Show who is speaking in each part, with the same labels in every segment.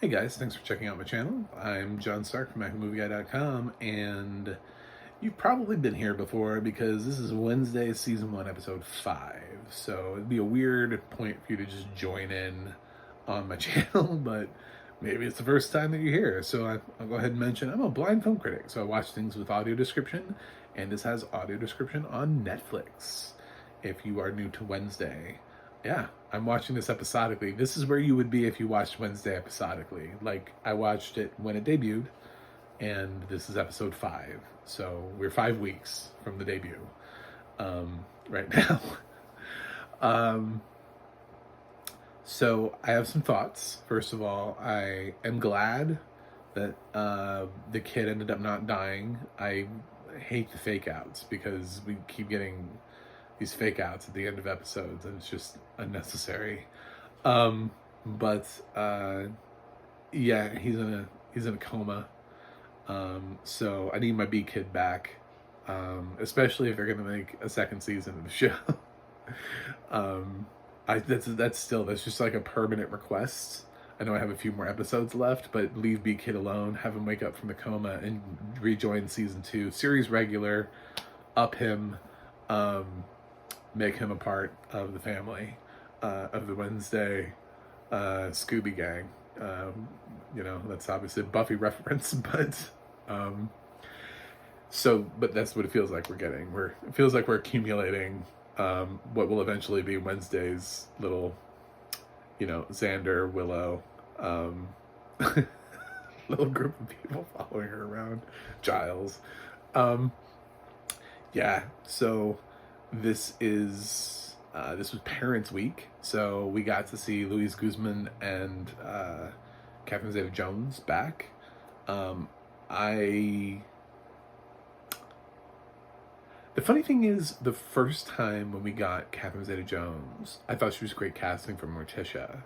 Speaker 1: Hey guys, thanks for checking out my channel. I'm John Stark from MacMovieGuy.com, and you've probably been here before because this is Wednesday, Season 1, Episode 5. So it'd be a weird point for you to just join in on my channel, but maybe it's the first time that you're here. So I'll go ahead and mention I'm a blind film critic, so I watch things with audio description, and this has audio description on Netflix. If you are new to Wednesday, yeah, I'm watching this episodically. This is where you would be if you watched Wednesday episodically. Like, I watched it when it debuted, and this is episode 5. So we're 5 weeks from the debut right now. um, so I have some thoughts. First of all, I am glad that the kid ended up not dying. I hate the fake outs because we keep getting these fake outs at the end of episodes, and it's just unnecessary. But yeah, he's in a coma. So I need my B kid back, especially if they're gonna make a second season of the show. That's just like a permanent request. I know I have a few more episodes left, but leave B Kid alone, have him wake up from the coma and rejoin season 2. Series regular, up him, make him a part of the family, of the Wednesday Scooby Gang. That's obviously a Buffy reference, but but that's what it feels like we're getting. It feels like we're accumulating what will eventually be Wednesday's little, Xander, Willow, little group of people following her around, Giles. Yeah, so this was Parents Week, so we got to see Luis Guzman and Catherine Zeta-Jones back. The funny thing is, the first time when we got Catherine Zeta-Jones, I thought she was great casting for Morticia.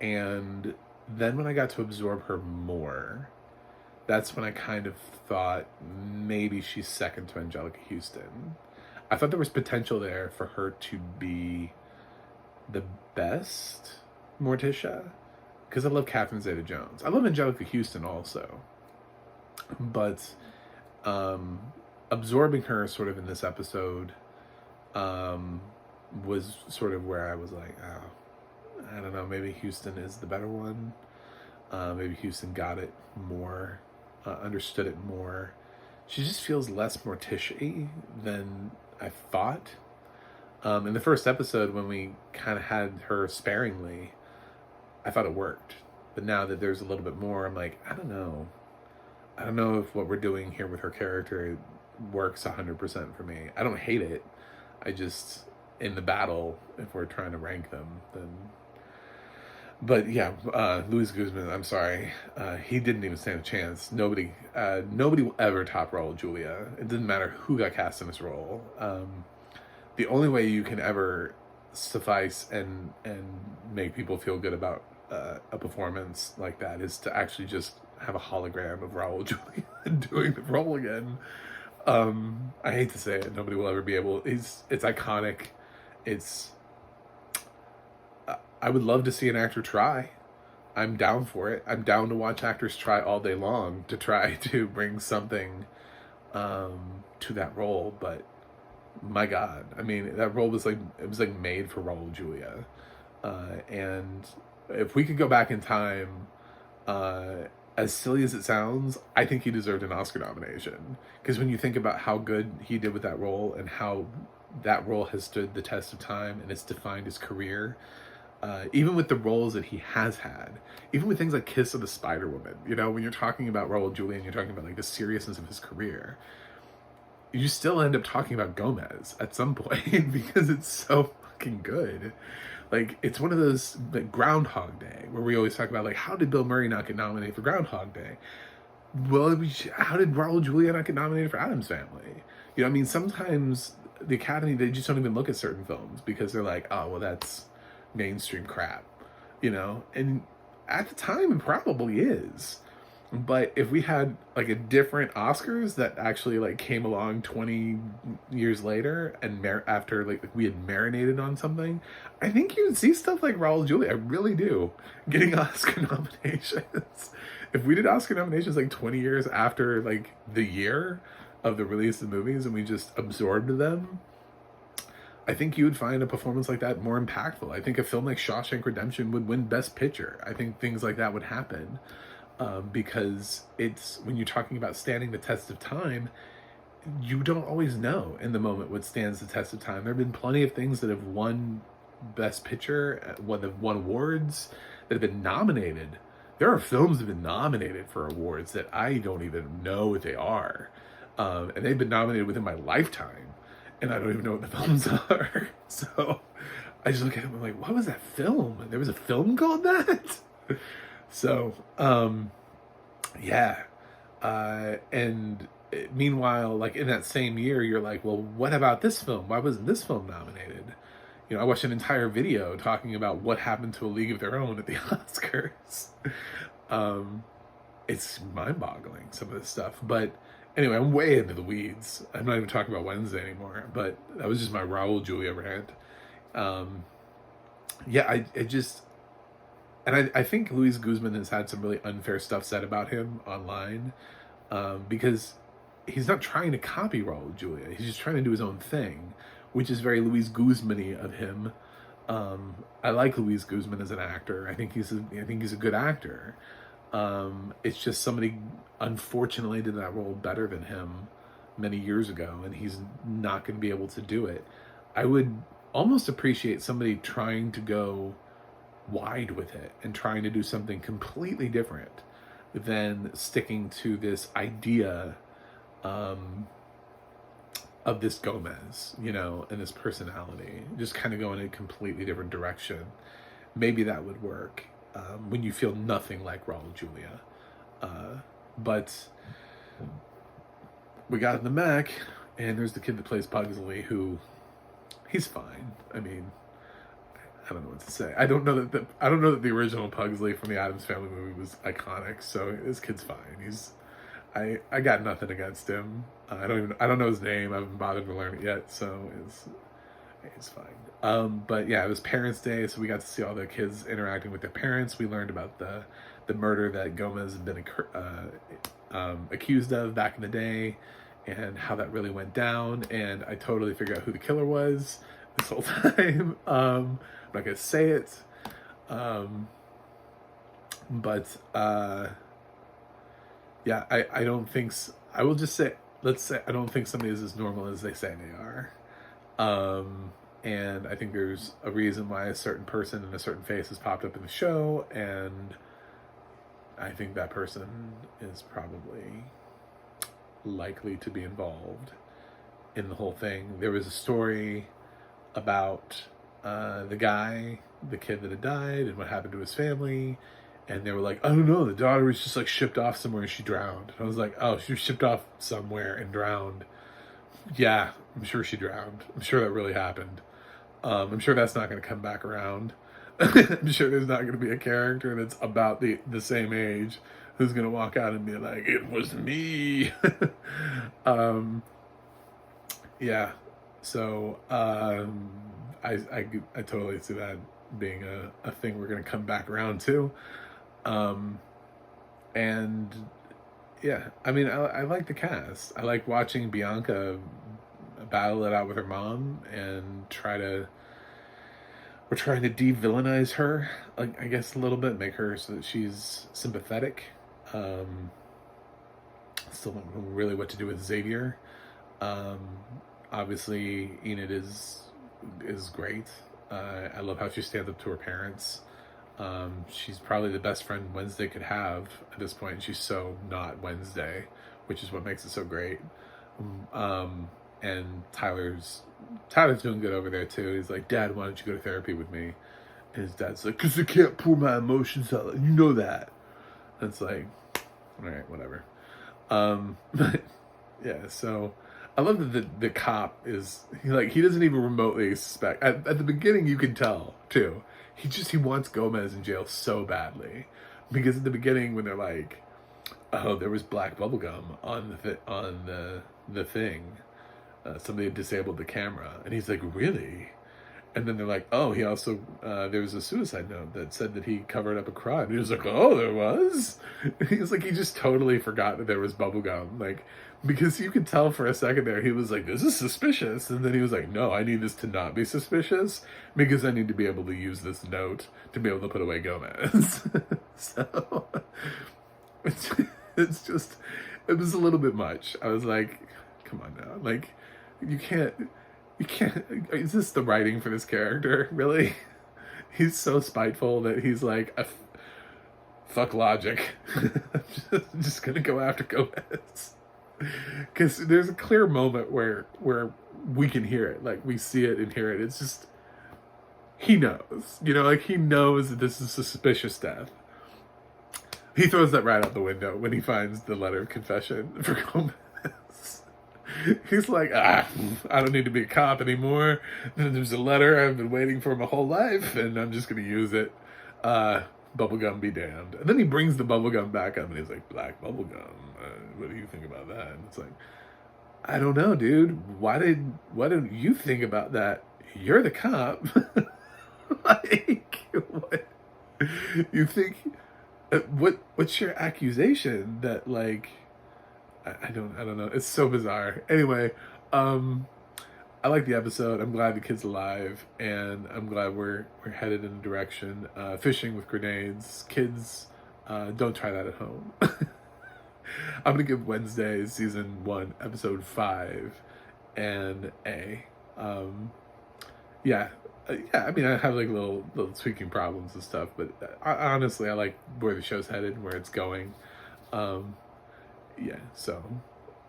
Speaker 1: And then when I got to absorb her more, that's when I kind of thought maybe she's second to Angelica Houston. I thought there was potential there for her to be the best Morticia, because I love Catherine Zeta-Jones. I love Angelica Houston also, but absorbing her sort of in this episode was sort of where I was like, oh, I don't know, maybe Houston is the better one. Maybe Houston got it more, understood it more. She just feels less Morticia-y than I thought. In the first episode, when we kind of had her sparingly, I thought it worked. But now that there's a little bit more, I'm like, I don't know. I don't know if what we're doing here with her character works 100% for me. I don't hate it. I just, in the battle, if we're trying to rank them, then... But yeah, Luis Guzman, I'm sorry. He didn't even stand a chance. Nobody will ever top Raul Julia. It didn't matter who got cast in this role. The only way you can ever suffice and make people feel good about a performance like that is to actually just have a hologram of Raul Julia doing the role again. I hate to say it, nobody will ever be able. It's iconic. I would love to see an actor try. I'm down for it. I'm down to watch actors try all day long to try to bring something to that role. But my God, I mean, that role was like made for Raul Julia. And if we could go back in time, as silly as it sounds, I think he deserved an Oscar nomination. Because when you think about how good he did with that role and how that role has stood the test of time and it's defined his career, even with the roles that he has had, even with things like Kiss of the Spider-Woman, when you're talking about Raul Julia and you're talking about like the seriousness of his career, you still end up talking about Gomez at some point because it's so fucking good. Like, it's one of those, like, Groundhog Day, where we always talk about, like, how did Bill Murray not get nominated for Groundhog Day? Well, how did Raul Julia not get nominated for Addams Family? I mean, sometimes the Academy, they just don't even look at certain films because they're like, oh, well, that's mainstream crap, and at the time it probably is. But if we had like a different Oscars that actually like came along 20 years later and after like we had marinated on something, I think you would see stuff like Raul Julia. I really do, getting Oscar nominations. If we did Oscar nominations like 20 years after like the year of the release of the movies and we just absorbed them, I think you would find a performance like that more impactful. I think a film like Shawshank Redemption would win Best Picture. I think things like that would happen. Because it's, when you're talking about standing the test of time, you don't always know in the moment what stands the test of time. There have been plenty of things that have won Best Picture, that have won awards, that have been nominated. There are films that have been nominated for awards that I don't even know what they are. And they've been nominated within my lifetime, and I don't even know what the films are. So I just look at them and I'm like, what was that film? There was a film called that? So, yeah. And meanwhile, like in that same year, you're like, well, what about this film? Why wasn't this film nominated? You know, I watched an entire video talking about what happened to A League of Their Own at the Oscars. It's mind-boggling, some of this stuff. But anyway, I'm way into the weeds. I'm not even talking about Wednesday anymore. But that was just my Raul Julia rant. Yeah, I just... And I think Luis Guzman has had some really unfair stuff said about him online, because he's not trying to copy Raul Julia. He's just trying to do his own thing, which is very Luis Guzman-y of him. I like Luis Guzman as an actor. I think he's a good actor. It's just somebody unfortunately did that role better than him many years ago, and he's not going to be able to do it. I would almost appreciate somebody trying to go wide with it and trying to do something completely different than sticking to this idea of this Gomez, you know, and this personality, just kind of going in a completely different direction. Maybe that would work when you feel nothing like Raul Julia. But we got in the Mac, and there's the kid that plays Pugsley, who he's fine. I mean, I don't know what to say. I don't know that the original Pugsley from the Addams Family movie was iconic. So this kid's fine. I got nothing against him. I don't know his name. I haven't bothered to learn it yet. So it's fine. But yeah, it was Parents' Day, so we got to see all the kids interacting with their parents. We learned about the murder that Gomez had been accused of back in the day, and how that really went down. And I totally figured out who the killer was this whole time. I'm not gonna say it, but yeah, I don't think I will just say, let's say I don't think somebody is as normal as they say they are, and I think there's a reason why a certain person and a certain face has popped up in the show, and I think that person is probably likely to be involved in the whole thing. There was a story about the kid that had died and what happened to his family, and they were like, I don't know, the daughter was just like shipped off somewhere and she drowned. And I was like, oh, she was shipped off somewhere and drowned. Yeah, I'm sure she drowned. I'm sure that really happened. I'm sure that's not going to come back around. I'm sure there's not going to be a character that's about the same age who's going to walk out and be like, it was me. Yeah, so I totally see that being a thing we're going to come back around to. And yeah, I mean, I like the cast. I like watching Bianca battle it out with her mom and we're trying to de-villainize her, like, I guess a little bit, make her so that she's sympathetic. Still don't know really what to do with Xavier. Obviously Enid is great. I love how she stands up to her parents. She's probably the best friend Wednesday could have at this point. She's so not Wednesday, which is what makes it so great. And Tyler's doing good over there too. He's like, Dad, why don't you go to therapy with me? And his dad's like, 'cause I can't pour my emotions out. You know that. And it's like, all right, whatever. But yeah, so I love that the cop is he doesn't even remotely suspect. At the beginning, you can tell too. He wants Gomez in jail so badly, because at the beginning when they're like, oh, there was black bubblegum on the thing. Somebody had disabled the camera, and he's like, really? And then they're like, oh, he also, there was a suicide note that said that he covered up a crime. And he was like, oh, there was? He was like, he just totally forgot that there was bubblegum. Like, because you could tell for a second there, he was like, this is suspicious. And then he was like, no, I need this to not be suspicious because I need to be able to use this note to be able to put away Gomez. So, it's just, it was a little bit much. I was like, come on now. Like, you can't, is this the writing for this character? Really? He's so spiteful that he's like, fuck logic. I'm just gonna go after Gomez. Because there's a clear moment where we can hear it. Like, we see it and hear it. It's just, he knows. You know, like, he knows that this is a suspicious death. He throws that right out the window when he finds the letter of confession for Gomez. He's like, I don't need to be a cop anymore. There's a letter I've been waiting for my whole life, and I'm just going to use it. Bubblegum be damned. And then he brings the bubblegum back up, and he's like, black bubblegum. What do you think about that? And it's like, I don't know, dude. Why didn't you think about that? You're the cop. Like, what? You think, what's your accusation that, like, I don't know. It's so bizarre. Anyway, I like the episode. I'm glad the kid's alive, and I'm glad we're headed in a direction. Fishing with grenades. Kids, don't try that at home. I'm gonna give Wednesday season 1, episode 5, an A. Yeah. I mean, I have like little tweaking problems and stuff, but honestly, I like where the show's headed and where it's going. Yeah, so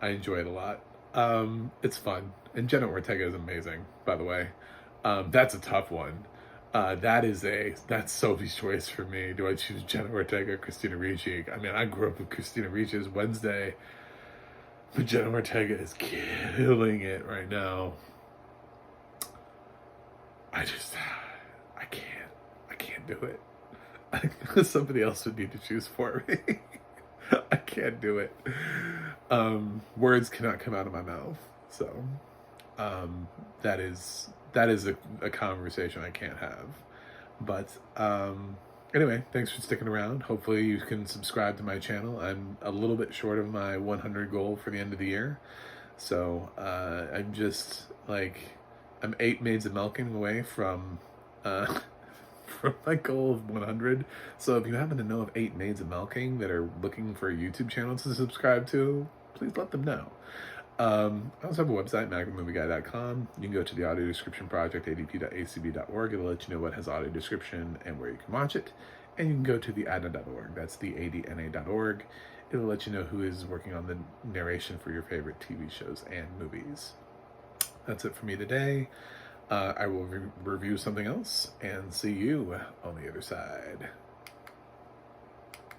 Speaker 1: I enjoy it a lot. It's fun. And Jenna Ortega is amazing, by the way. That's a tough one. That's Sophie's choice for me. Do I choose Jenna Ortega or Christina Ricci? I mean, I grew up with Christina Ricci's Wednesday, but Jenna Ortega is killing it right now. I can't do it. Somebody else would need to choose for me. I can't do it. Words cannot come out of my mouth. So, that is a conversation I can't have. But, anyway, thanks for sticking around. Hopefully you can subscribe to my channel. I'm a little bit short of my 100 goal for the end of the year. So, I'm just, like, I'm 8 maids of milking away from my goal of 100. So if you happen to know of 8 maids of milking that are looking for a YouTube channel to subscribe to, please let them know. I also have a website, magicmovieguy.com. You can go to the audio description project, adp.acb.org. It'll let you know what has audio description and where you can watch it. And you can go to the adna.org. That's the adna.org. It'll let you know who is working on the narration for your favorite TV shows and movies. That's it for me today. I will review something else and see you on the other side.